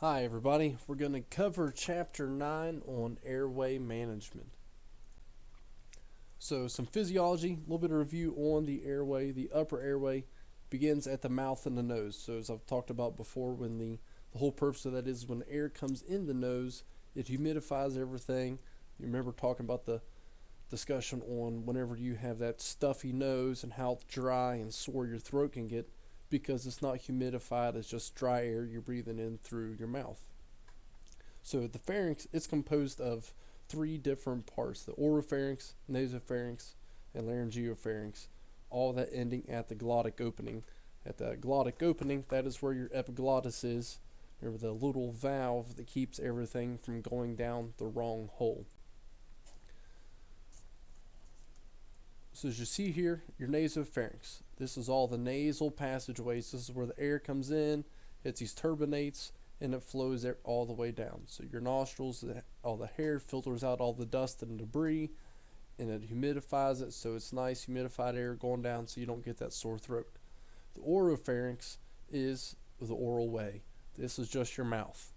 Hi everybody, we're going to cover Chapter 9 on Airway Management. So some physiology, a little bit of review on the airway. The upper airway begins at the mouth and the nose. So as I've talked about before, when the whole purpose of that is when air comes in the nose, it humidifies everything. You remember talking about the discussion on whenever you have that stuffy nose and how dry and sore your throat can get, because it's not humidified, it's just dry air you're breathing in through your mouth. So the pharynx is composed of three different parts: the oropharynx, nasopharynx, and laryngopharynx, all that ending at the glottic opening. At the glottic opening, that is where your epiglottis is. Remember, the little valve that keeps everything from going down the wrong hole. So as you see here, your nasopharynx. This is all the nasal passageways. This is where the air comes in, hits these turbinates, and it flows all the way down. So your nostrils, all the hair filters out all the dust and debris, and it humidifies it, so it's nice humidified air going down so you don't get that sore throat. The oropharynx is the oral way. This is just your mouth.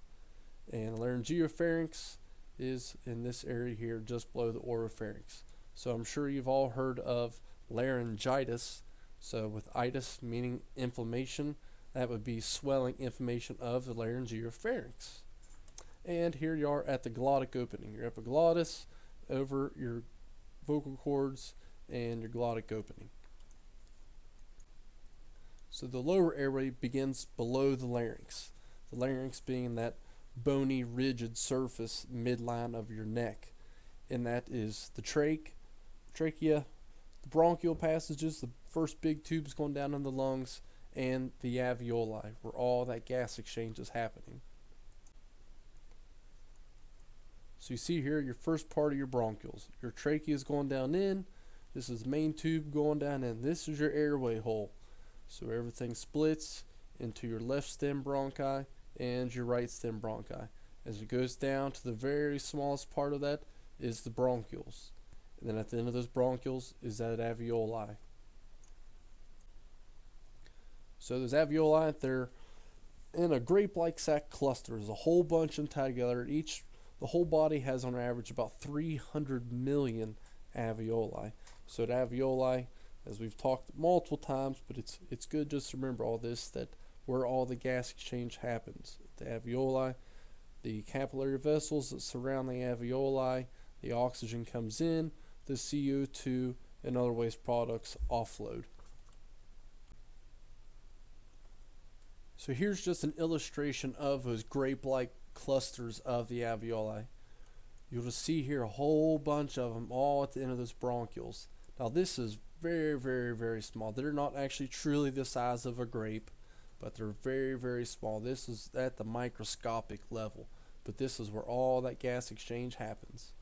And laryngopharynx is in this area here just below the oropharynx. So I'm sure you've all heard of laryngitis. So with itis meaning inflammation, that would be swelling, inflammation of the laryngopharynx. And here you are at the glottic opening, your epiglottis over your vocal cords and your glottic opening. So the lower airway begins below the larynx. The larynx being that bony, rigid surface midline of your neck. And that is the trachea, the bronchial passages, the first big tubes going down in the lungs, and the alveoli, where all that gas exchange is happening. So you see here your first part of your bronchioles. Your trachea is going down in, this is the main tube going down in, this is your airway hole. So everything splits into your left stem bronchi and your right stem bronchi. As it goes down to the very smallest part of that is the bronchioles. And then at the end of those bronchioles is that alveoli. So those alveoli, they're in a grape-like sac cluster. There's a whole bunch of them tied together. The whole body has on average about 300 million alveoli. So the alveoli, as we've talked multiple times, but it's good just to remember all this, that where all the gas exchange happens. The alveoli, the capillary vessels that surround the alveoli, the oxygen comes in, the CO2 and other waste products offload. So here's just an illustration of those grape-like clusters of the alveoli. You'll just see here a whole bunch of them all at the end of those bronchioles. Now this is very, very, very small. They're not actually truly the size of a grape, but they're very, very small. This is at the microscopic level, but this is where all that gas exchange happens.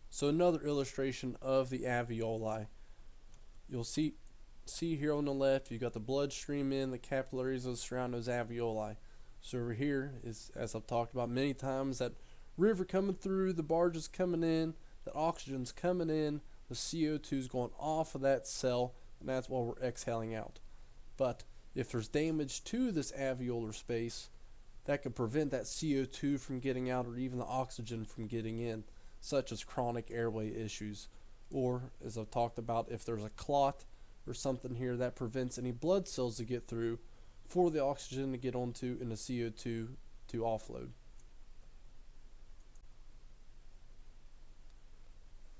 So another illustration of the alveoli. You'll see here on the left, you've got the bloodstream in, the capillaries that surround those alveoli. So over here is, as I've talked about many times, that river coming through, the barges coming in, the oxygen's coming in, the CO2 is going off of that cell, and that's what we're exhaling out. But if there's damage to this alveolar space, that could prevent that CO2 from getting out or even the oxygen from getting in, such as chronic airway issues. Or, as I've talked about, if there's a clot or something here that prevents any blood cells to get through for the oxygen to get onto and the CO2 to offload.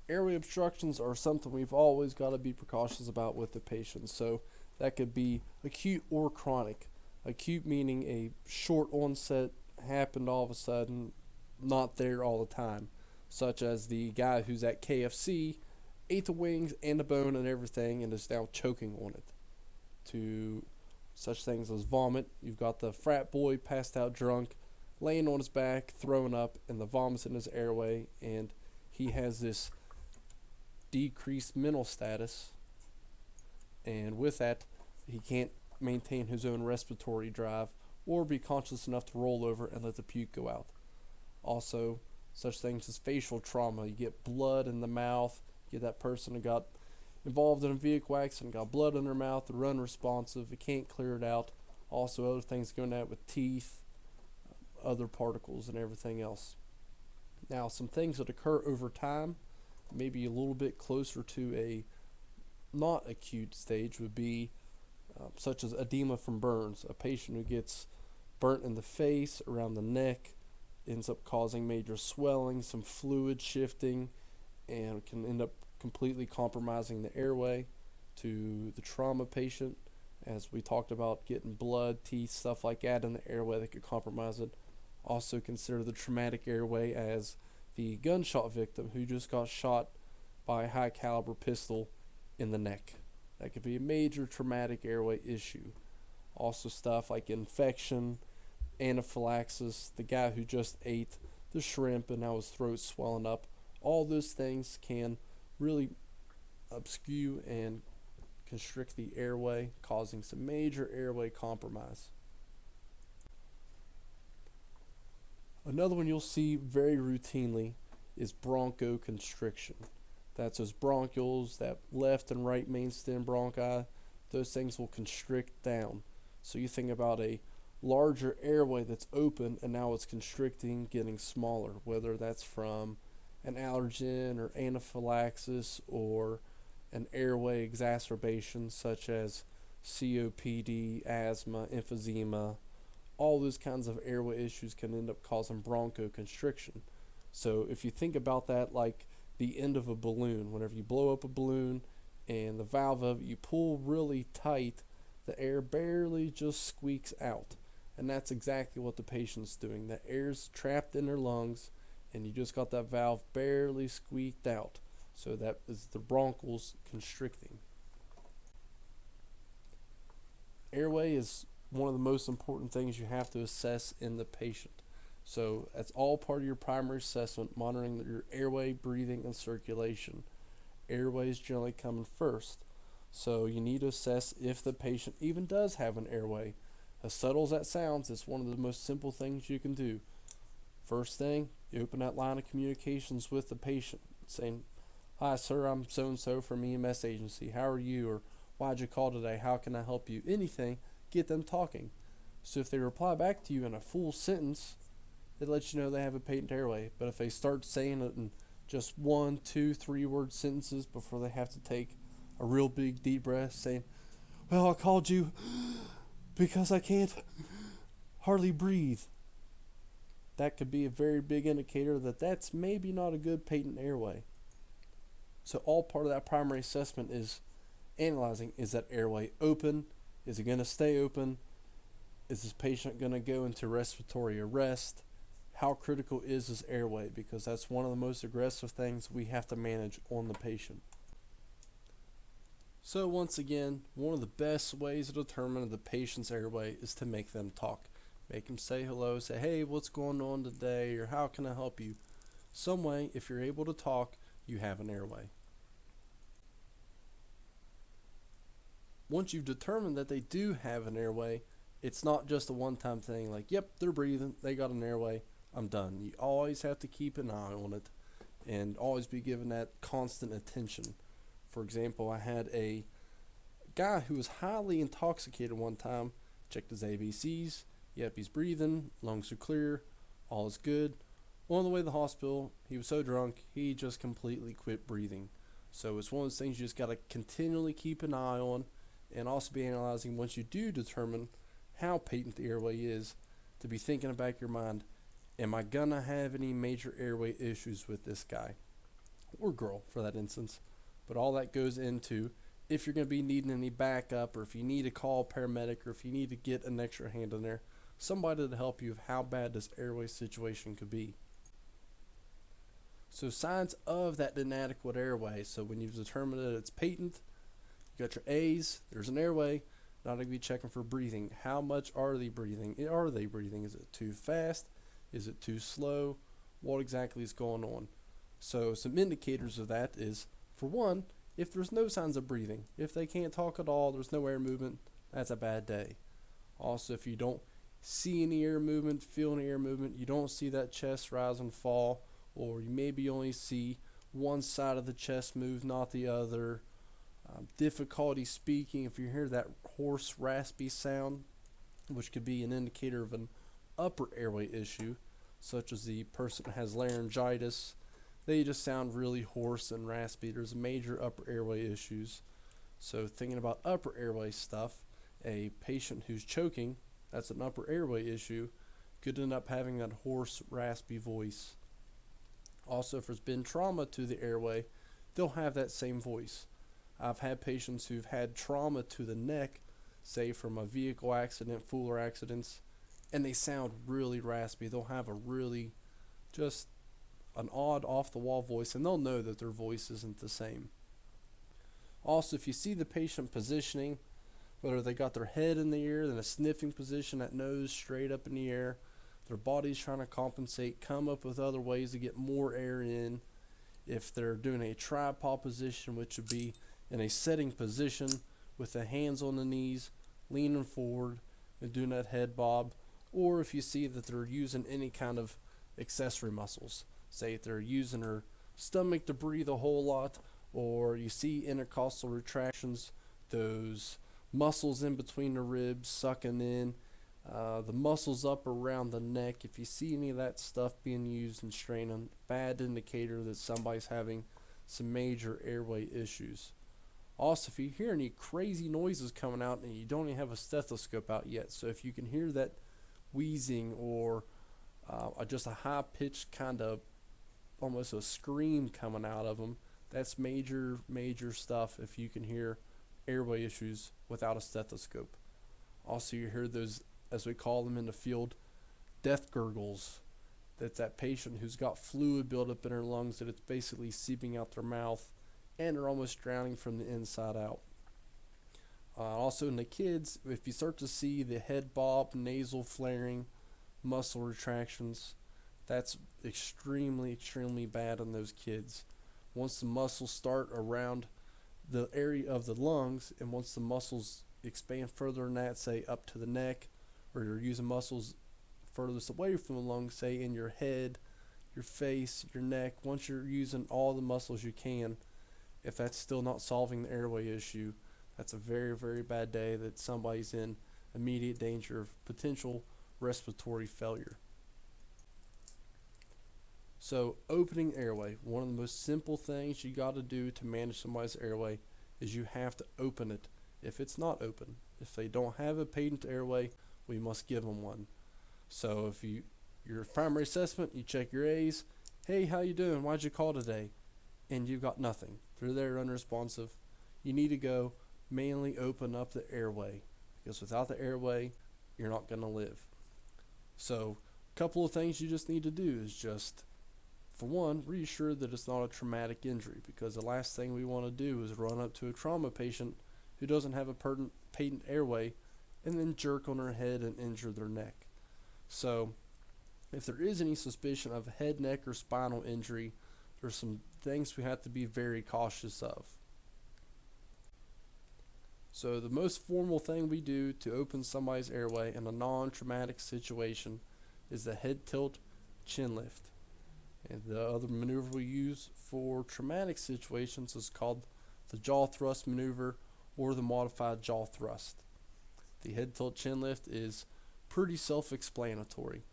Airway obstructions are something we've always got to be precautious about with the patient. So that could be acute or chronic. Acute meaning a short onset, happened all of a sudden, not there all the time. Such as the guy who's at KFC, ate the wings and the bone and everything and is now choking on it. To such things as vomit, you've got the frat boy passed out drunk, laying on his back, throwing up, and the vomit's in his airway, and he has this decreased mental status, and with that he can't maintain his own respiratory drive or be conscious enough to roll over and let the puke go out. Also, such things as facial trauma. You get blood in the mouth, you get that person who got involved in a vehicle accident, got blood in their mouth, they're unresponsive, they can't clear it out, Also other things going on with teeth, other particles and everything else. Now some things that occur over time, maybe a little bit closer to a not acute stage, would be such as edema from burns. A patient who gets burnt in the face, around the neck, ends up causing major swelling, some fluid shifting, and can end up completely compromising the airway. To the trauma patient, as we talked about, getting blood, teeth, stuff like that in the airway that could compromise it. Also consider the traumatic airway as the gunshot victim who just got shot by a high caliber pistol in the neck. That could be a major traumatic airway issue. Also stuff like infection, anaphylaxis, the guy who just ate the shrimp and now his throat's swelling up. All those things can really obscure and constrict the airway, causing some major airway compromise. Another one you'll see very routinely is bronchoconstriction. That's those bronchioles, that left and right main stem bronchi. Those things will constrict down. So you think about a larger airway that's open and now it's constricting, getting smaller, whether that's from an allergen or anaphylaxis or an airway exacerbation such as COPD, asthma, emphysema. All those kinds of airway issues can end up causing bronchoconstriction. So if you think about that like the end of a balloon, whenever you blow up a balloon and the valve of it, you pull really tight, the air barely just squeaks out. And that's exactly what the patient's doing. The air's trapped in their lungs and you just got that valve barely squeaked out. So that is the bronchioles constricting. Airway is one of the most important things you have to assess in the patient. So that's all part of your primary assessment, monitoring your airway, breathing, and circulation. Airway is generally coming first. So you need to assess if the patient even does have an airway. As subtle as that sounds, it's one of the most simple things you can do. First thing, you open that line of communications with the patient, saying, "Hi sir, I'm so-and-so from EMS agency. How are you?" Or "Why'd you call today? How can I help you?" Anything, get them talking. So if they reply back to you in a full sentence, it lets you know they have a patent airway. But if they start saying it in just 1, 2, 3 word sentences before they have to take a real big deep breath saying, "Well, I called you because I can't hardly breathe," that could be a very big indicator that that's maybe not a good patent airway. So all part of that primary assessment is analyzing, is that airway open? Is it going to stay open? Is this patient going to go into respiratory arrest? How critical is this airway? Because that's one of the most aggressive things we have to manage on the patient. So once again, one of the best ways to determine the patient's airway is to make them talk. Make them say hello, say, "Hey, what's going on today?" or "How can I help you?" Some way, if you're able to talk, you have an airway. Once you've determined that they do have an airway, it's not just a one-time thing like, "Yep, they're breathing, they got an airway, I'm done." You always have to keep an eye on it and always be given that constant attention. For example, I had a guy who was highly intoxicated one time, checked his ABCs, yep, he's breathing, lungs are clear, all is good. On the way to the hospital, he was so drunk, he just completely quit breathing. So it's one of those things you just got to continually keep an eye on, and also be analyzing once you do determine how patent the airway is, to be thinking about your mind, am I gonna have any major airway issues with this guy or girl for that instance? But all that goes into if you're going to be needing any backup, or if you need to call a paramedic, or if you need to get an extra hand in there, somebody to help you with how bad this airway situation could be. So signs of that inadequate airway. So when you've determined that it's patent, you got your A's, there's an airway. Now to be checking for breathing. How much are they breathing? Are they breathing? Is it too fast? Is it too slow? What exactly is going on? So some indicators of that is, for one, if there's no signs of breathing, if they can't talk at all, there's no air movement, that's a bad day. Also, if you don't see any air movement, feel any air movement, you don't see that chest rise and fall, or you maybe only see one side of the chest move, not the other. Difficulty speaking, if you hear that hoarse, raspy sound, which could be an indicator of an upper airway issue, such as the person has laryngitis. They just sound really hoarse and raspy. There's major upper airway issues. So thinking about upper airway stuff, a patient who's choking, that's an upper airway issue, could end up having that hoarse, raspy voice. Also, if there's been trauma to the airway, they'll have that same voice. I've had patients who've had trauma to the neck, say from a vehicle accident, fuller accidents, and they sound really raspy. They'll have a really just an odd off the wall voice, and they'll know that their voice isn't the same. Also, if you see the patient positioning, whether they got their head in the air in a sniffing position, that nose straight up in the air, their body's trying to compensate, come up with other ways to get more air in. If they're doing a tripod position, which would be in a sitting position with the hands on the knees, leaning forward and doing that head bob, or if you see that they're using any kind of accessory muscles, say if they're using their stomach to breathe a whole lot, or you see intercostal retractions, those muscles in between the ribs sucking in, the muscles up around the neck. If you see any of that stuff being used and straining, bad indicator that somebody's having some major airway issues. Also, if you hear any crazy noises coming out and you don't even have a stethoscope out yet, so if you can hear that wheezing or just a high-pitched kind of almost a scream coming out of them, that's major stuff if you can hear airway issues without a stethoscope. Also, you hear those, as we call them in the field, death gurgles. That's that patient who's got fluid buildup in their lungs that it's basically seeping out their mouth and they're almost drowning from the inside out. Also in the kids, if you start to see the head bob, nasal flaring, muscle retractions, that's extremely bad in those kids. Once the muscles start around the area of the lungs, and once the muscles expand further than that, say up to the neck, or you're using muscles furthest away from the lungs, say in your head, your face, your neck, once you're using all the muscles you can, if that's still not solving the airway issue, that's a very bad day that somebody's in immediate danger of potential respiratory failure. So opening airway, one of the most simple things you got to do to manage somebody's airway is you have to open it if it's not open. If they don't have a patent airway, we must give them one. So if your primary assessment, you check your A's, hey, how you doing? Why'd you call today? And you've got nothing. They're there unresponsive. You need to go mainly open up the airway, because without the airway, you're not going to live. So a couple of things you just need to do is just, for one, reassure that it's not a traumatic injury, because the last thing we want to do is run up to a trauma patient who doesn't have a patent airway and then jerk on their head and injure their neck. So if there is any suspicion of head, neck, or spinal injury, there's some things we have to be very cautious of. So the most formal thing we do to open somebody's airway in a non-traumatic situation is the head tilt, chin lift. And the other maneuver we use for traumatic situations is called the jaw thrust maneuver or the modified jaw thrust. The head tilt chin lift is pretty self-explanatory.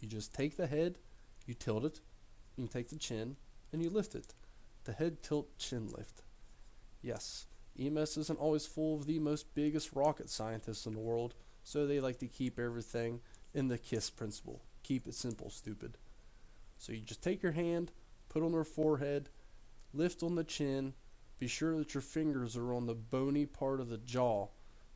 You just take the head, you tilt it, you take the chin, and you lift it. The head tilt chin lift. Yes, EMS isn't always full of the most biggest rocket scientists in the world, so they like to keep everything in the KISS principle. Keep it simple, stupid. So you just take your hand, put on their forehead, lift on the chin, be sure that your fingers are on the bony part of the jaw.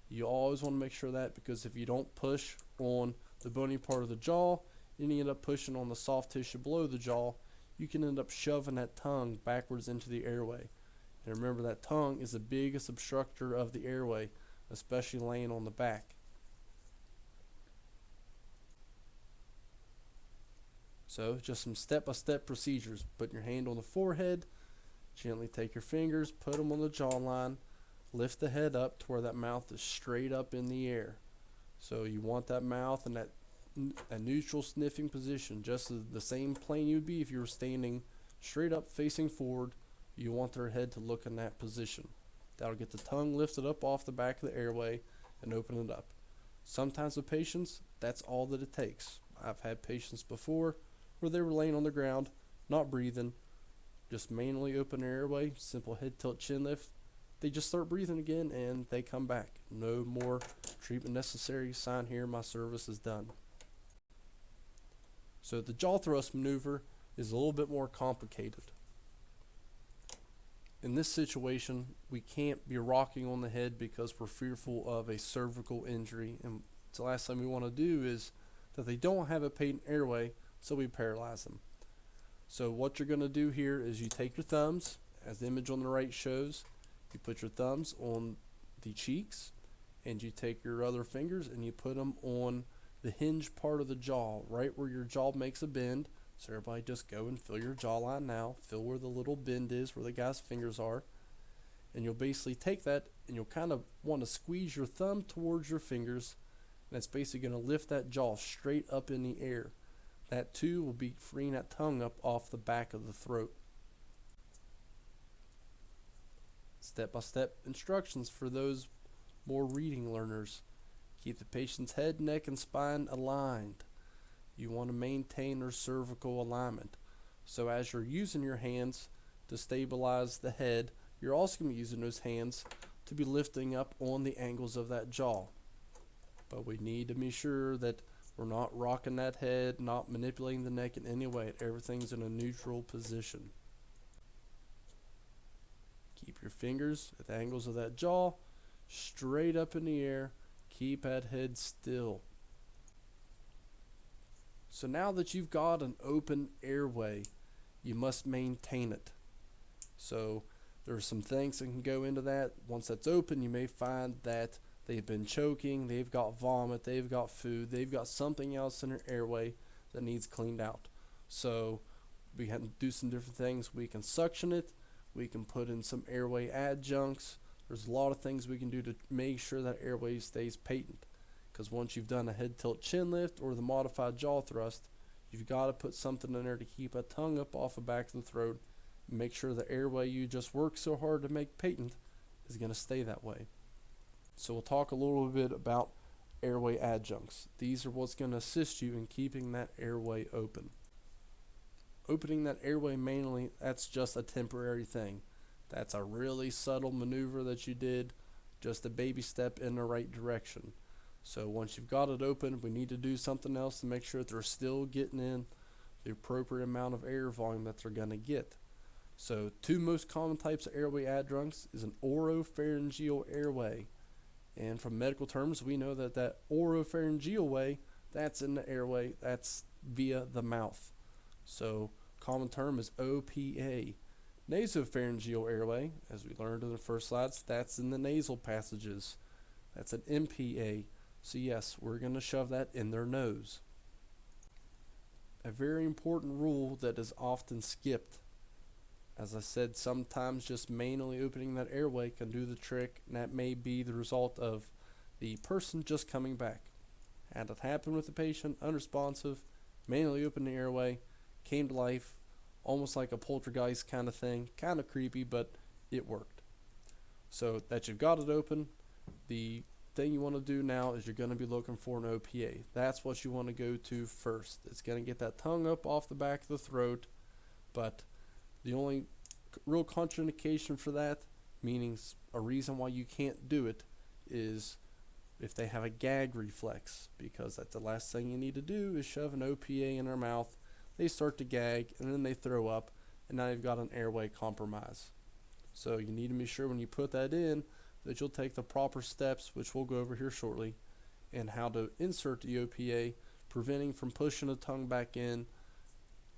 You always want to make sure of that, because if you don't push on the bony part of the jaw and you end up pushing on the soft tissue below the jaw, you can end up shoving that tongue backwards into the airway. And remember, that tongue is the biggest obstructor of the airway, especially laying on the back. So just some step-by-step procedures. Put your hand on the forehead, gently take your fingers, put them on the jawline, lift the head up to where that mouth is straight up in the air. So you want that mouth in that a neutral sniffing position, just the same plane you would be if you were standing straight up facing forward. You want their head to look in that position. That'll get the tongue lifted up off the back of the airway and open it up. Sometimes with patients, that's all that it takes. I've had patients before where they were laying on the ground, not breathing, just manually open their airway, simple head tilt, chin lift. They just start breathing again and they come back. No more treatment necessary. Sign here, my service is done. So the jaw thrust maneuver is a little bit more complicated. In this situation, we can't be rocking on the head because we're fearful of a cervical injury. And the last thing we want to do is that they don't have a patent airway, so we paralyze them. So what you're going to do here is you take your thumbs, as the image on the right shows, you put your thumbs on the cheeks, and you take your other fingers and you put them on the hinge part of the jaw, right where your jaw makes a bend. So everybody just go and feel your jawline now. Feel where the little bend is, where the guy's fingers are. And you'll basically take that and you'll kind of want to squeeze your thumb towards your fingers. And that's basically going to lift that jaw straight up in the air. That too will be freeing that tongue up off the back of the throat. Step-by-step instructions for those more reading learners. Keep the patient's head, neck, and spine aligned. You want to maintain their cervical alignment. So as you're using your hands to stabilize the head, you're also going to be using those hands to be lifting up on the angles of that jaw. But we need to be sure that we're not rocking that head, not manipulating the neck in any way. Everything's in a neutral position. Keep your fingers at the angles of that jaw, straight up in the air. Keep that head still. So now that you've got an open airway, you must maintain it. So there are some things that can go into that. Once that's open, you may find that they've been choking, they've got vomit, they've got food, they've got something else in their airway that needs cleaned out. So we can do some different things. We can suction it, we can put in some airway adjuncts. There's a lot of things we can do to make sure that airway stays patent. Because once you've done a head tilt chin lift or the modified jaw thrust, you've got to put something in there to keep a tongue up off the back of the throat and make sure the airway you just worked so hard to make patent is going to stay that way. So we'll talk a little bit about airway adjuncts. These are what's going to assist you in keeping that airway open. Opening that airway manually, that's just a temporary thing. That's a really subtle maneuver that you did, just a baby step in the right direction. So once you've got it open, we need to do something else to make sure that they're still getting in the appropriate amount of air volume that they're going to get. So two most common types of airway adjuncts is an oropharyngeal airway. And from medical terms, we know that that oropharyngeal way, that's in the airway, that's via the mouth. So common term is OPA. Nasopharyngeal airway, as we learned in the first slides, that's in the nasal passages. That's an MPA. So yes, we're going to shove that in their nose. A very important rule that is often skipped. As I said, sometimes just manually opening that airway can do the trick, and that may be the result of the person just coming back. Had it happen with the patient, unresponsive, manually opened the airway, came to life, almost like a poltergeist kind of thing, kind of creepy, but it worked. So that you've got it open, the thing you want to do now is you're going to be looking for an OPA. That's what you want to go to first. It's going to get that tongue up off the back of the throat, but the only real contraindication for that, meaning a reason why you can't do it, is if they have a gag reflex, because that's the last thing you need to do is shove an OPA in their mouth. They start to gag and then they throw up, and now you've got an airway compromise. So you need to be sure when you put that in that you'll take the proper steps, which we'll go over here shortly, and how to insert the OPA, preventing from pushing the tongue back in,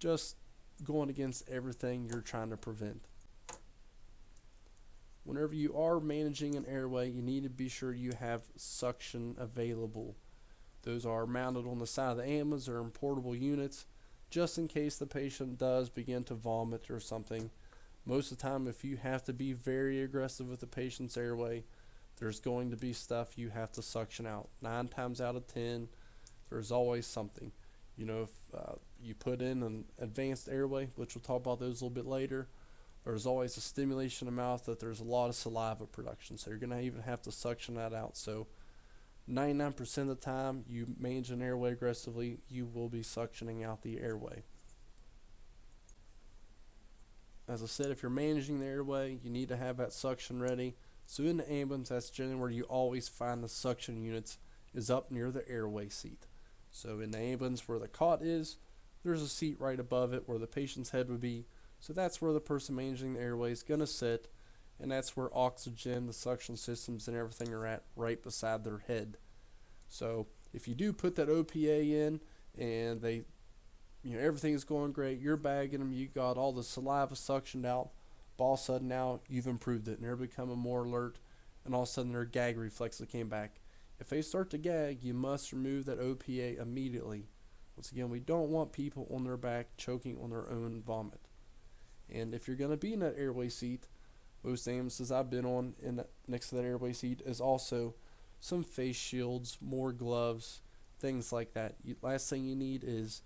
just going against everything you're trying to prevent. Whenever you are managing an airway, you need to be sure you have suction available. Those are mounted on the side of the ambulance or in portable units, just in case the patient does begin to vomit or something. Most of the time, if you have to be very aggressive with the patient's airway, there's going to be stuff you have to suction out. 9 times out of 10, there's always something. You know, if you put in an advanced airway, which we'll talk about those a little bit later, there's always a stimulation in the mouth that there's a lot of saliva production. So you're going to even have to suction that out. So 99% of the time you manage an airway aggressively, you will be suctioning out the airway. As I said, if you're managing the airway, you need to have that suction ready. So in the ambulance, that's generally where you always find the suction units, is up near the airway seat. So in the ambulance where the cot is, there's a seat right above it where the patient's head would be. So that's where the person managing the airway is going to sit, and that's where oxygen, the suction systems, and everything are at, right beside their head. So if you do put that OPA in and they, everything is going great, you're bagging them, you got all the saliva suctioned out, but all of a sudden now you've improved it and they're becoming more alert, and all of a sudden their gag reflexes came back. If they start to gag, you must remove that OPA immediately. Once again, we don't want people on their back choking on their own vomit. And if you're going to be in that airway seat, most ambulances I've been on next to that airway seat is also some face shields, more gloves, things like that. Last thing you need is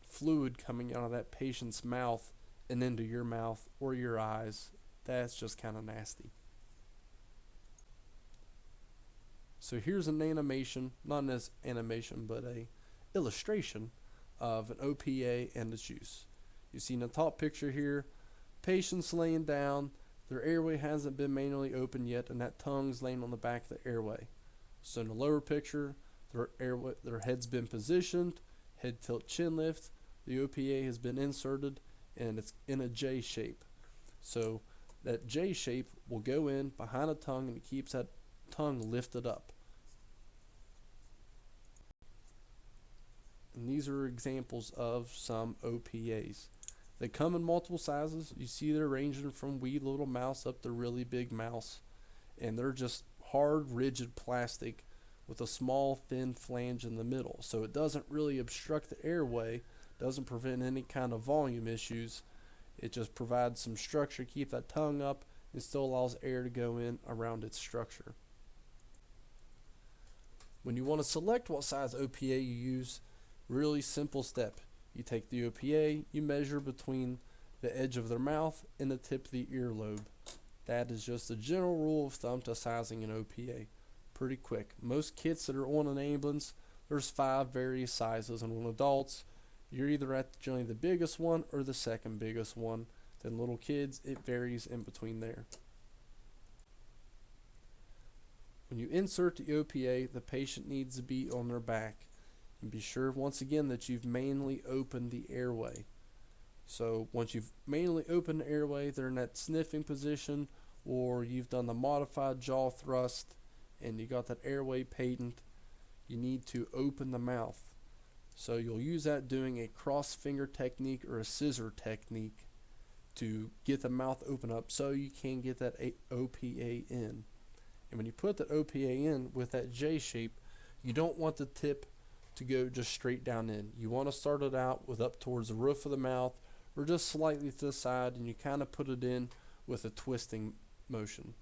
fluid coming out of that patient's mouth and into your mouth or your eyes. That's just kind of nasty. So here's an animation, not an animation, but a illustration of an OPA and its use. You see in the top picture here, patient's laying down, their airway hasn't been manually opened yet, and that tongue's laying on the back of the airway. So in the lower picture, their head's been positioned, head tilt, chin lift, the OPA has been inserted, and it's in a J shape. So that J shape will go in behind the tongue, and it keeps that tongue lifted up. And these are examples of some OPAs. They come in multiple sizes. You see they're ranging from wee little mouse up to really big mouse. And they're just hard, rigid plastic with a small, thin flange in the middle. So it doesn't really obstruct the airway, doesn't prevent any kind of volume issues. It just provides some structure, keep that tongue up, and still allows air to go in around its structure. When you want to select what size OPA you use, really simple step. You take the OPA, you measure between the edge of their mouth and the tip of the earlobe. That is just a general rule of thumb to sizing an OPA. Pretty quick. Most kits that are on an ambulance, there's 5 various sizes, and on adults, you're either at generally the biggest one or the second biggest one. Then little kids, it varies in between there. When you insert the OPA, the patient needs to be on their back. And be sure once again that you've manually opened the airway. So once you've manually opened the airway, they're in that sniffing position, or you've done the modified jaw thrust and you got that airway patent, you need to open the mouth. So you'll use that doing a cross finger technique or a scissor technique to get the mouth open up so you can get that OPA in. And when you put that OPA in with that J shape, you don't want the tip to go just straight down in. You want to start it out with up towards the roof of the mouth or just slightly to the side, and you kind of put it in with a twisting motion.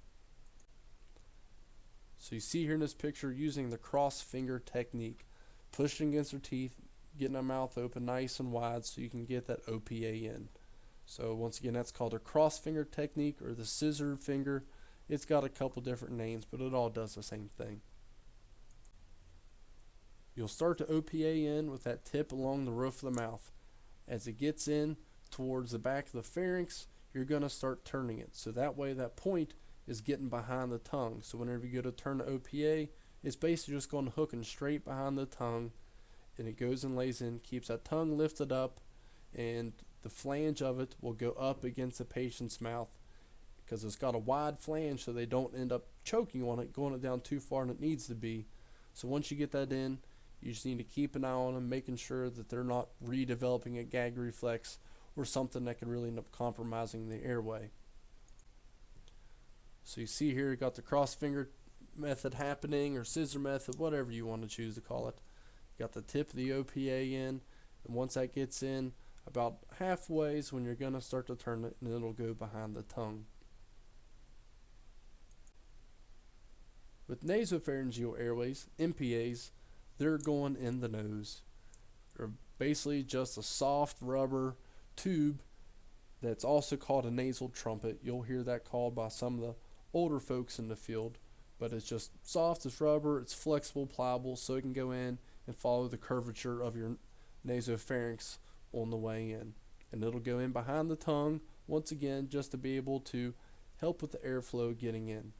So you see here in this picture using the cross finger technique, pushing against their teeth, getting their mouth open nice and wide so you can get that OPA in. So once again, that's called a cross finger technique or the scissor finger. It's got a couple different names, but it all does the same thing. You'll start the OPA in with that tip along the roof of the mouth. As it gets in towards the back of the pharynx, you're going to start turning it. So that way that point is getting behind the tongue. So whenever you go to turn the OPA, it's basically just going to hook and straight behind the tongue, and it goes and lays in, keeps that tongue lifted up, and the flange of it will go up against the patient's mouth because it's got a wide flange so they don't end up choking on it, going it down too far than it needs to be. So once you get that in, you just need to keep an eye on them, making sure that they're not redeveloping a gag reflex or something that could really end up compromising the airway. So you see here, you got the cross finger method happening, or scissor method, whatever you want to choose to call it. You got the tip of the OPA in, and once that gets in, about halfway is when you're going to start to turn it, and it'll go behind the tongue. With nasopharyngeal airways, MPAs, they're going in the nose. They're basically just a soft rubber tube that's also called a nasal trumpet. You'll hear that called by some of the older folks in the field. but it's just soft as rubber. It's flexible, pliable, so it can go in and follow the curvature of your nasopharynx on the way in. And it'll go in behind the tongue once again just to be able to help with the airflow getting in.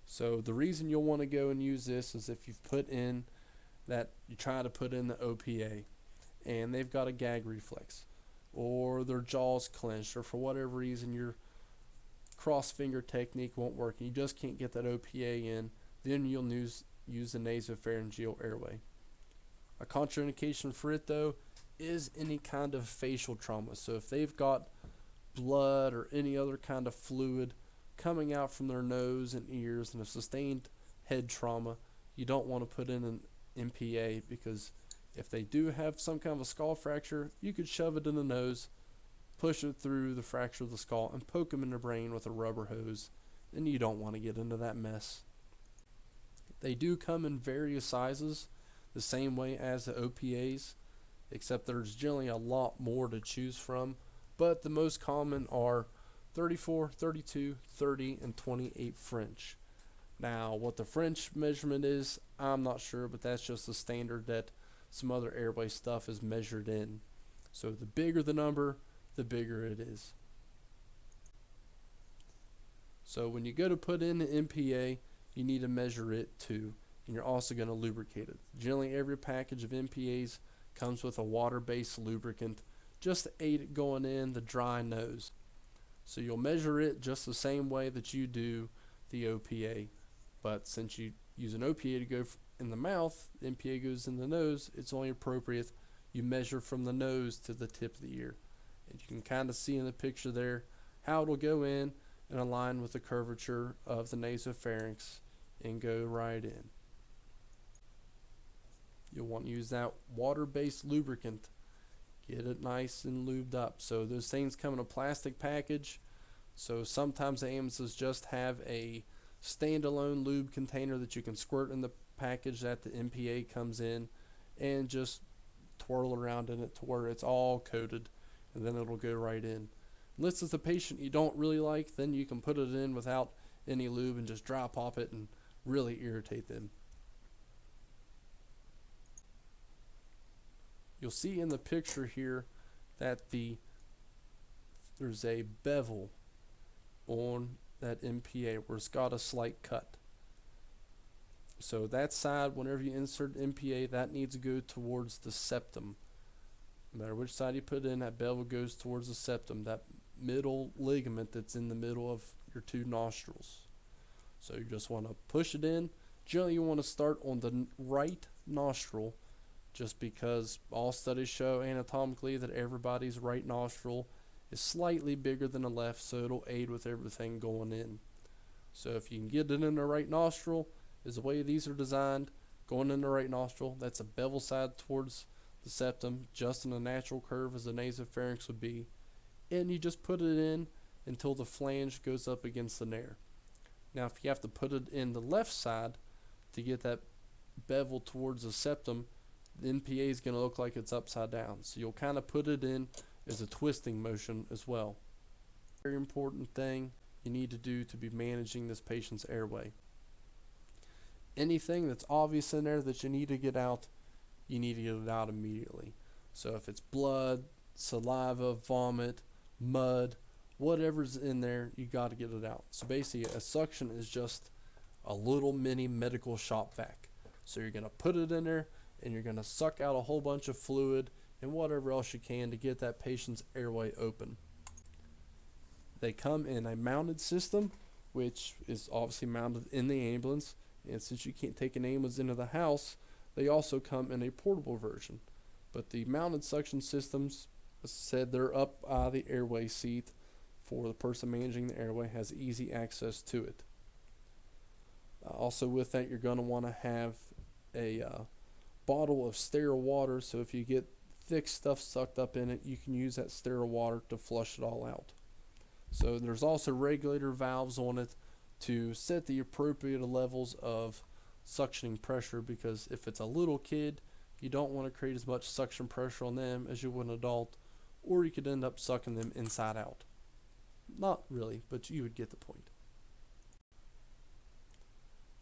So the reason you'll want to go and use this is if you've put in that, you try to put in the OPA and they've got a gag reflex, or their jaw's clenched, or for whatever reason your cross finger technique won't work and you just can't get that OPA in, then you'll use the nasopharyngeal airway. A contraindication for it though is any kind of facial trauma. So if they've got blood or any other kind of fluid coming out from their nose and ears and a sustained head trauma, you don't want to put in an MPA, because if they do have some kind of a skull fracture, you could shove it in the nose, push it through the fracture of the skull, and poke them in the brain with a rubber hose, and you don't want to get into that mess. They do come in various sizes, the same way as the OPAs, except there's generally a lot more to choose from, but the most common are 34, 32, 30, and 28 French. Now, what the French measurement is, I'm not sure, but that's just the standard that some other airway stuff is measured in. So the bigger the number, the bigger it is. So when you go to put in the MPA, you need to measure it too, and you're also going to lubricate it. Generally, every package of MPAs comes with a water-based lubricant just to aid it going in the dry nose. So you'll measure it just the same way that you do the OPA, but since you use an OPA to go in the mouth, the MPA goes in the nose, it's only appropriate you measure from the nose to the tip of the ear. And you can kind of see in the picture there how it'll go in and align with the curvature of the nasopharynx and go right in. You'll want to use that water-based lubricant. Get it nice and lubed up. So those things come in a plastic package. So sometimes the ambulances just have a standalone lube container that you can squirt in the package that the MPA comes in and just twirl around in it to where it's all coated, and then it'll go right in. Unless it's a patient you don't really like, then you can put it in without any lube and just dry pop it and really irritate them. You'll see in the picture here that there's a bevel on that MPA where it's got a slight cut. So that side, whenever you insert MPA, that needs to go towards the septum. No matter which side you put in, that bevel goes towards the septum, that middle ligament that's in the middle of your two nostrils. So you just want to push it in. Generally you want to start on the right nostril, just because all studies show anatomically that everybody's right nostril is slightly bigger than the left, so it'll aid with everything going in. So if you can get it in the right nostril, is the way these are designed, going in the right nostril, that's a bevel side towards the septum, just in a natural curve as the nasopharynx would be, and you just put it in until the flange goes up against the nair. Now if you have to put it in the left side to get that bevel towards the septum, the NPA is going to look like it's upside down, so you'll kind of put it in as a twisting motion as well. Very important thing you need to do to be managing this patient's airway. Anything that's obvious in there that you need to get out, you need to get it out immediately. So if it's blood, saliva, vomit, mud, whatever's in there, you got to get it out. So basically a suction is just a little mini medical shop vac. So you're going to put it in there and you're going to suck out a whole bunch of fluid and whatever else you can to get that patient's airway open. They come in a mounted system, which is obviously mounted in the ambulance, and since you can't take an ambulance into the house, they also come in a portable version. But the mounted suction systems, as I said, they're up the airway seat for the person managing the airway, has easy access to it. Also with that, you're going to want to have a bottle of sterile water, so if you get thick stuff sucked up in it, you can use that sterile water to flush it all out. So there's also regulator valves on it to set the appropriate levels of suctioning pressure, because if it's a little kid, you don't want to create as much suction pressure on them as you would an adult, or you could end up sucking them inside out. Not really, but you would get the point.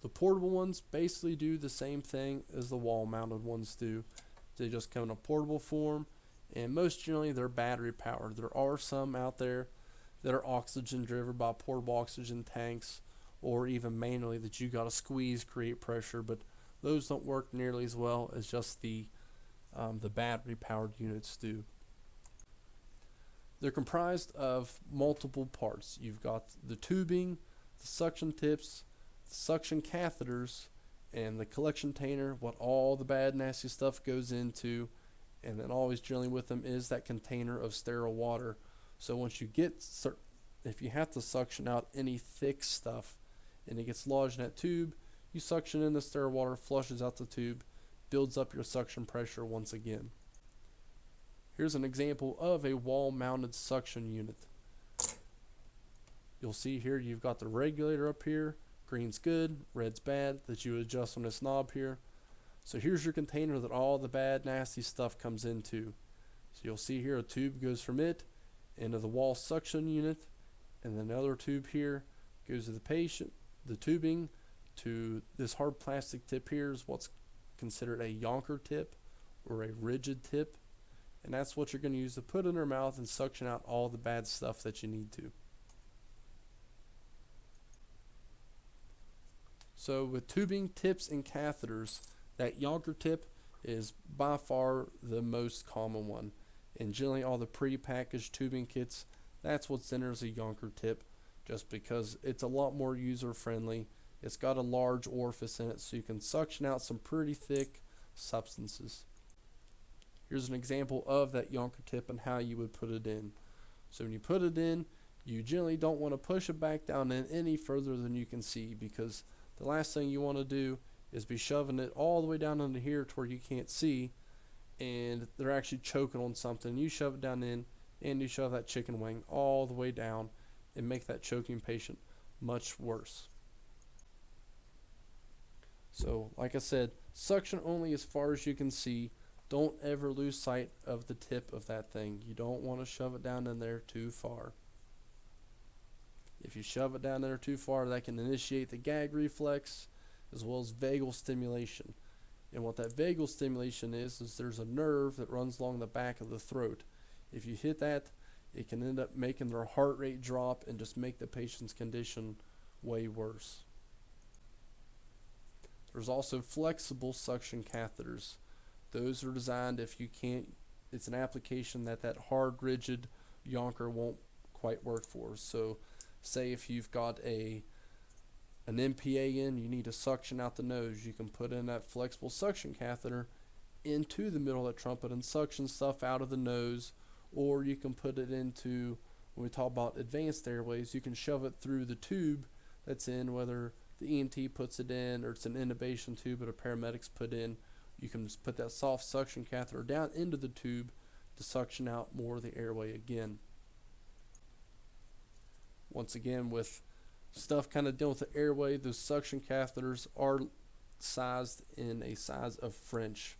The portable ones basically do the same thing as the wall-mounted ones do. They just come in a portable form, and most generally they're battery powered. There are some out there that are oxygen driven by portable oxygen tanks, or even manually that you got to squeeze, create pressure, but those don't work nearly as well as just the battery powered units do. They're comprised of multiple parts. You've got the tubing, the suction tips, the suction catheters, and the collection container, what all the bad nasty stuff goes into, and then always generally with them is that container of sterile water. So once you get, if you have to suction out any thick stuff and it gets lodged in that tube, you suction in the sterile water, flushes out the tube, builds up your suction pressure once again. Here's an example of a wall-mounted suction unit. You'll see here you've got the regulator up here. Green's good, red's bad, that you adjust on this knob here. So here's your container that all the bad nasty stuff comes into. So you'll see here a tube goes from it into the wall suction unit, and then another tube here goes to the patient. The tubing to this hard plastic tip here is what's considered a yonker tip or a rigid tip, and that's what you're going to use to put in their mouth and suction out all the bad stuff that you need to. So with tubing, tips, and catheters, that yonker tip is by far the most common one. And generally all the pre-packaged tubing kits, that's what's in there as a yonker tip, just because it's a lot more user friendly. It's got a large orifice in it so you can suction out some pretty thick substances. Here's an example of that yonker tip and how you would put it in. So when you put it in, you generally don't want to push it back down in any further than you can see, because the last thing you want to do is be shoving it all the way down into here to where you can't see, and they're actually choking on something. You shove it down in, and you shove that chicken wing all the way down and make that choking patient much worse. So like I said, suction only as far as you can see. Don't ever lose sight of the tip of that thing. You don't want to shove it down in there too far. If you shove it down there too far, that can initiate the gag reflex as well as vagal stimulation. And what that vagal stimulation is there's a nerve that runs along the back of the throat. If you hit that, it can end up making their heart rate drop and just make the patient's condition way worse. There's also flexible suction catheters. Those are designed if you can't, it's an application that hard, rigid yonker won't quite work for. So say if you've got an MPA in, you need to suction out the nose, you can put in that flexible suction catheter into the middle of the trumpet and suction stuff out of the nose, or you can put it into, when we talk about advanced airways, you can shove it through the tube that's in, whether the ENT puts it in or it's an intubation tube that a paramedics put in. You can just put that soft suction catheter down into the tube to suction out more of the airway again. Once again, with stuff kind of dealing with the airway, those suction catheters are sized in a size of French.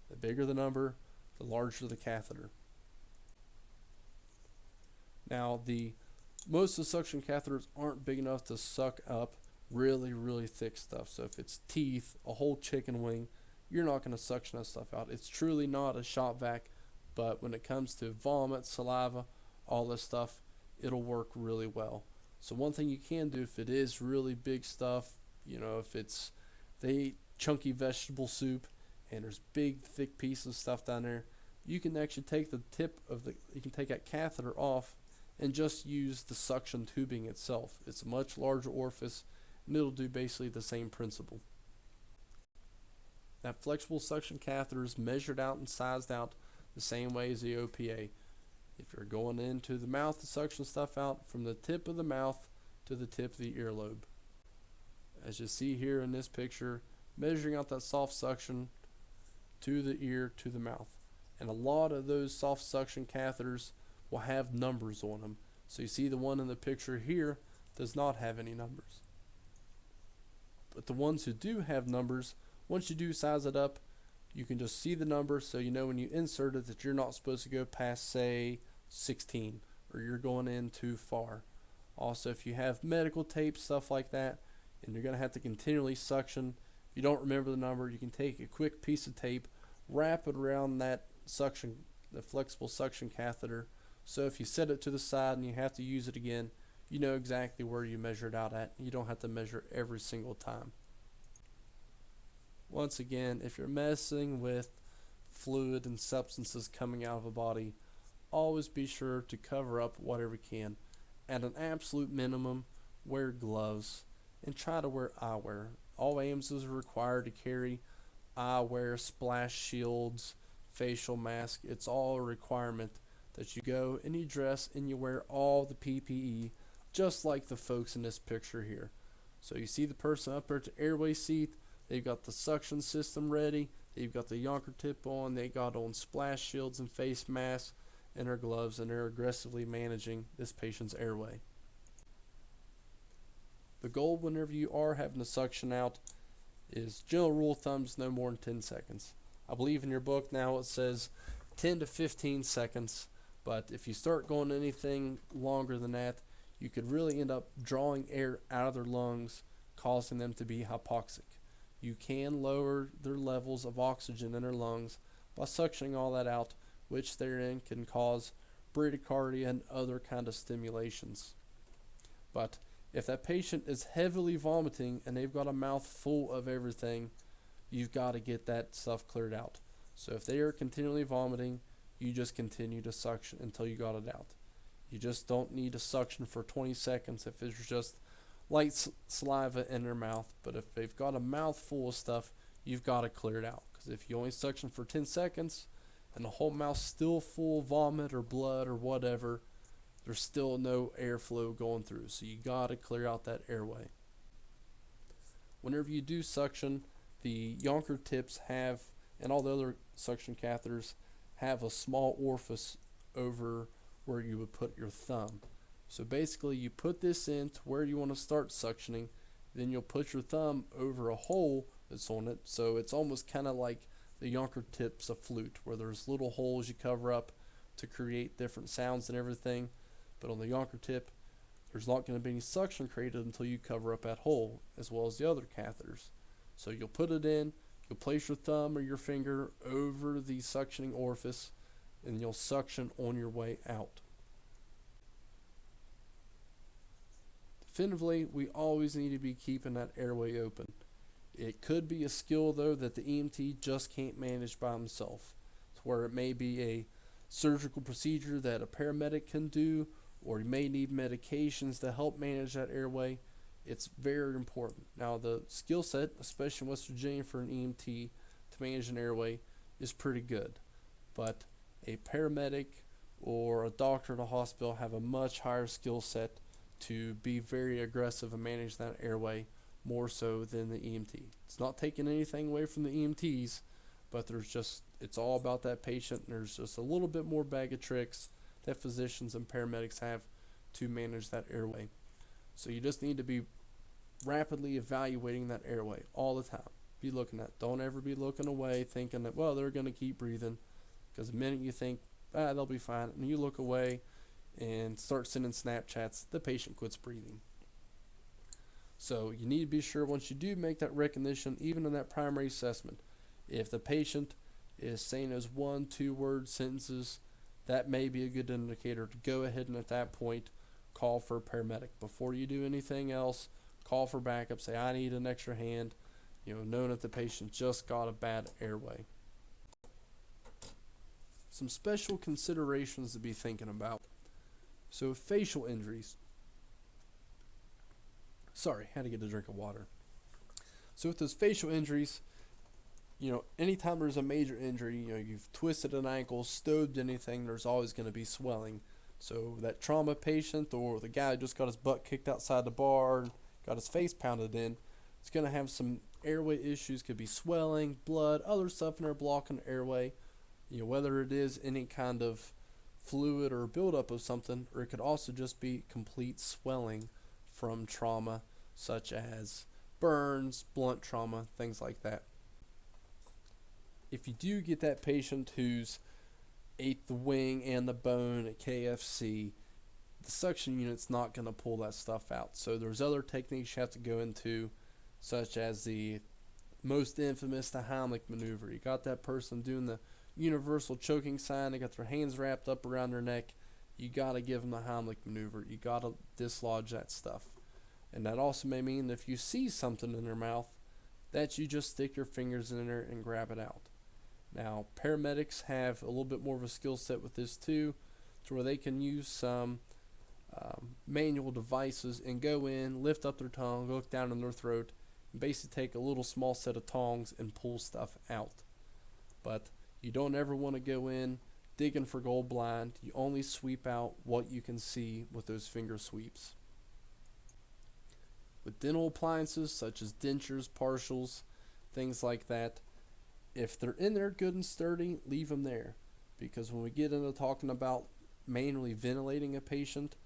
The bigger the number, the larger the catheter. Now, most of the suction catheters aren't big enough to suck up really, really thick stuff. So if it's teeth, a whole chicken wing, you're not going to suction that stuff out. It's truly not a shop vac, but when it comes to vomit, saliva, all this stuff, it'll work really well. So one thing you can do if it is really big stuff, if they eat chunky vegetable soup and there's big thick pieces of stuff down there, you can actually take you can take that catheter off and just use the suction tubing itself. It's a much larger orifice and it'll do basically the same principle. That flexible suction catheter is measured out and sized out the same way as the OPA. If you're going into the mouth to suction stuff out, from the tip of the mouth to the tip of the earlobe. As you see here in this picture, measuring out that soft suction to the ear to the mouth. And a lot of those soft suction catheters will have numbers on them. So you see the one in the picture here does not have any numbers. But the ones who do have numbers, once you do size it up, you can just see the number, so you know when you insert it that you're not supposed to go past, say, 16, or you're going in too far. Also, if you have medical tape, stuff like that, and you're going to have to continually suction. If you don't remember the number, you can take a quick piece of tape, wrap it around that suction, the flexible suction catheter, so if you set it to the side and you have to use it again, you know exactly where you measure it out at. You don't have to measure every single time. Once again, if you're messing with fluid and substances coming out of a body, always be sure to cover up whatever you can. At an absolute minimum, wear gloves and try to wear eyewear. All AMSs are required to carry eyewear, splash shields, facial mask. It's all a requirement that you go and you dress and you wear all the PPE, just like the folks in this picture here. So you see the person up there at the airway seat, they've got the suction system ready, they've got the Yonker tip on, they got on splash shields and face masks and their gloves, and they're aggressively managing this patient's airway. The goal whenever you are having to suction out is, general rule of thumb, is no more than 10 seconds. I believe in your book now it says 10 to 15 seconds, but if you start going anything longer than that, you could really end up drawing air out of their lungs, causing them to be hypoxic. You can lower their levels of oxygen in their lungs by suctioning all that out, which therein can cause bradycardia and other kind of stimulations. But if that patient is heavily vomiting and they've got a mouth full of everything, you've got to get that stuff cleared out. So if they are continually vomiting, you just continue to suction until you got it out. You just don't need to suction for 20 seconds if it's just light saliva in their mouth. But if they've got a mouth full of stuff, you've got to clear it out. Because if you only suction for 10 seconds and the whole mouth's still full of vomit or blood or whatever, there's still no airflow going through. So you got to clear out that airway. Whenever you do suction, the Yonker tips have, and all the other suction catheters, have a small orifice over where you would put your thumb. So basically you put this in to where you want to start suctioning, then you'll put your thumb over a hole that's on it. So it's almost kind of like the Yonker tip's a flute, where there's little holes you cover up to create different sounds and everything. But on the Yonker tip, there's not going to be any suction created until you cover up that hole, as well as the other catheters. So you'll put it in, you'll place your thumb or your finger over the suctioning orifice, and you'll suction on your way out. Definitively, we always need to be keeping that airway open. It could be a skill, though, that the EMT just can't manage by himself, where it may be a surgical procedure that a paramedic can do, or you may need medications to help manage that airway. It's very important. Now, the skill set, especially in West Virginia for an EMT to manage an airway, is pretty good. But a paramedic or a doctor at a hospital have a much higher skill set to be very aggressive and manage that airway, more so than the EMT. It's not taking anything away from the EMTs, but it's all about that patient, and there's just a little bit more bag of tricks that physicians and paramedics have to manage that airway. So you just need to be rapidly evaluating that airway all the time. Be looking at it. Don't ever be looking away thinking that, well, they're going to keep breathing, because the minute you think, they'll be fine, and you look away and start sending Snapchats, the patient quits breathing. So you need to be sure, once you do make that recognition, even in that primary assessment, if the patient is saying those 1-2 word sentences, that may be a good indicator to go ahead and at that point call for a paramedic. Before you do anything else, call for backup. Say, I need an extra hand, knowing that the patient just got a bad airway. Some special considerations to be thinking about. So facial injuries. Sorry, had to get a drink of water. So with those facial injuries, anytime there's a major injury, you've twisted an ankle, stoved anything, there's always going to be swelling. So that trauma patient, or the guy who just got his butt kicked outside the bar, got his face pounded in, it's going to have some airway issues. Could be swelling, blood, other stuff in there blocking the airway. Whether it is any kind of fluid or buildup of something, or it could also just be complete swelling from trauma, such as burns, blunt trauma, things like that. If you do get that patient who's ate the wing and the bone at KFC, the suction unit's not going to pull that stuff out. So there's other techniques you have to go into, such as the most infamous, the Heimlich maneuver. You got that person doing the universal choking sign, they got their hands wrapped up around their neck. You got to give them the Heimlich maneuver. You got to dislodge that stuff. And that also may mean that if you see something in their mouth, that you just stick your fingers in there and grab it out. Now, paramedics have a little bit more of a skill set with this too, to where they can use some manual devices and go in, lift up their tongue, look down in their throat, and basically take a little small set of tongs and pull stuff out. But you don't ever want to go in digging for gold blind. You only sweep out what you can see with those finger sweeps. With dental appliances such as dentures, partials, things like that, if they're in there good and sturdy, leave them there. Because when we get into talking about manually ventilating a patient,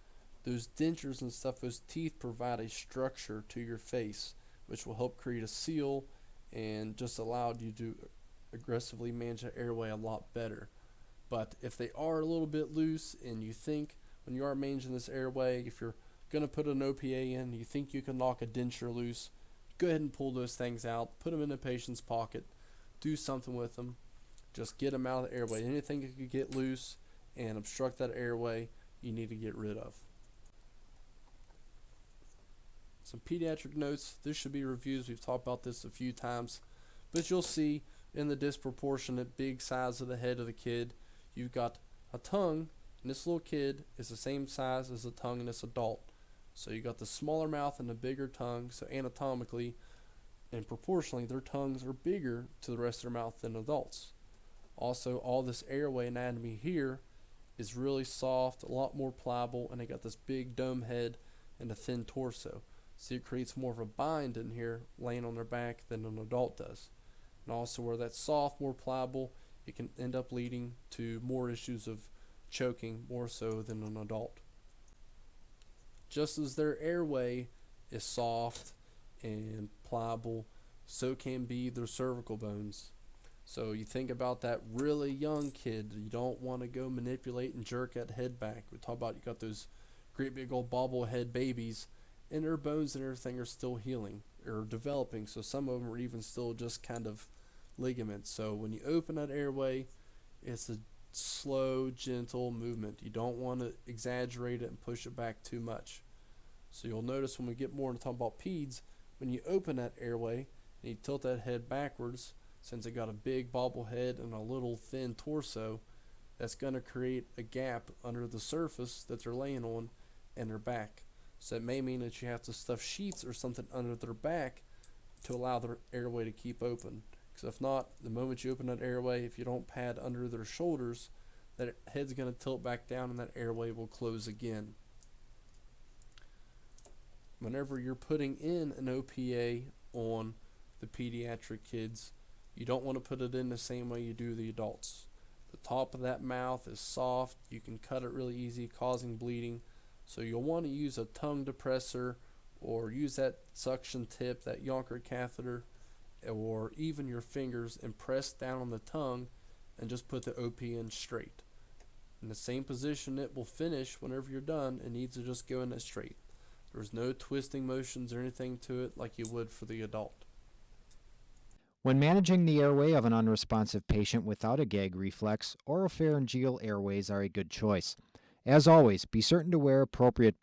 those dentures and stuff, those teeth provide a structure to your face, which will help create a seal and just allow you to aggressively manage the airway a lot better. But if they are a little bit loose and you think when you are managing this airway, if you're going to put an OPA in, you think you can knock a denture loose, go ahead and pull those things out, put them in the patient's pocket, do something with them, just get them out of the airway. Anything that could get loose and obstruct that airway, you need to get rid of. Some pediatric notes. This should be reviews. We've talked about this a few times, but you'll see in the disproportionate big size of the head of the kid, you've got a tongue, and this little kid is the same size as the tongue in this adult. So you got the smaller mouth and the bigger tongue, so anatomically and proportionally their tongues are bigger to the rest of their mouth than adults. Also, all this airway anatomy here is really soft, a lot more pliable, and they got this big dome head and a thin torso. So it creates more of a bind in here laying on their back than an adult does. And also where that's soft, more pliable, it can end up leading to more issues of choking more so than an adult. Just as their airway is soft and pliable, so can be their cervical bones. So you think about that really young kid, you don't want to go manipulate and jerk that head back. We talk about you got those great big old bobblehead babies, and their bones and everything are still healing or developing, so some of them are even still just kind of ligaments. So when you open that airway, it's a slow, gentle movement. You don't want to exaggerate it and push it back too much. So you'll notice when we get more into talking about peds, when you open that airway and you tilt that head backwards, since it got a big bobblehead and a little thin torso, that's going to create a gap under the surface that they're laying on and their back. So it may mean that you have to stuff sheets or something under their back to allow their airway to keep open. Because if not, the moment you open that airway, if you don't pad under their shoulders, that head's going to tilt back down and that airway will close again. Whenever you're putting in an OPA on the pediatric kids, you don't want to put it in the same way you do the adults. The top of that mouth is soft. You can cut it really easy, causing bleeding. So you'll want to use a tongue depressor or use that suction tip, that Yonker catheter, or even your fingers and press down on the tongue and just put the OP in straight. In the same position it will finish whenever you're done, it needs to just go in it straight. There's no twisting motions or anything to it like you would for the adult. When managing the airway of an unresponsive patient without a gag reflex, oropharyngeal airways are a good choice. As always, be certain to wear appropriate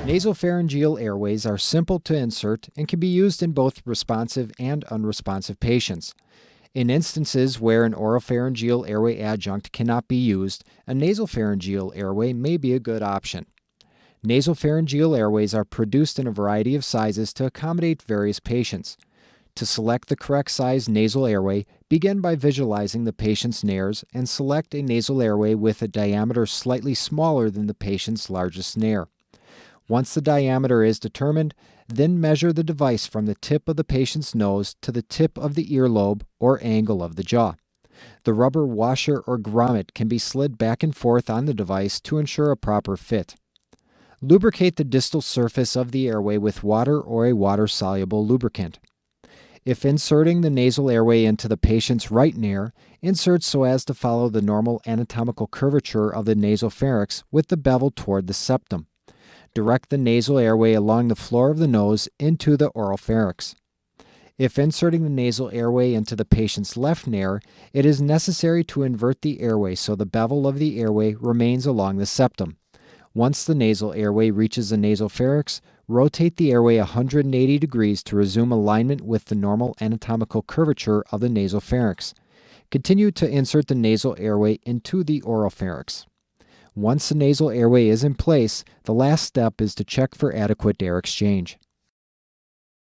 Nasopharyngeal airways are simple to insert and can be used in both responsive and unresponsive patients. In instances where an oropharyngeal airway adjunct cannot be used, a nasopharyngeal airway may be a good option. Nasopharyngeal airways are produced in a variety of sizes to accommodate various patients. To select the correct size nasal airway, begin by visualizing the patient's nares and select a nasal airway with a diameter slightly smaller than the patient's largest nare. Once the diameter is determined, then measure the device from the tip of the patient's nose to the tip of the earlobe or angle of the jaw. The rubber washer or grommet can be slid back and forth on the device to ensure a proper fit. Lubricate the distal surface of the airway with water or a water-soluble lubricant. If inserting the nasal airway into the patient's right nare, insert so as to follow the normal anatomical curvature of the nasopharynx with the bevel toward the septum. Direct the nasal airway along the floor of the nose into the oropharynx. If inserting the nasal airway into the patient's left nare, it is necessary to invert the airway so the bevel of the airway remains along the septum. Once the nasal airway reaches the nasopharynx, rotate the airway 180 degrees to resume alignment with the normal anatomical curvature of the nasopharynx. Continue to insert the nasal airway into the oropharynx. Once the nasal airway is in place, the last step is to check for adequate air exchange.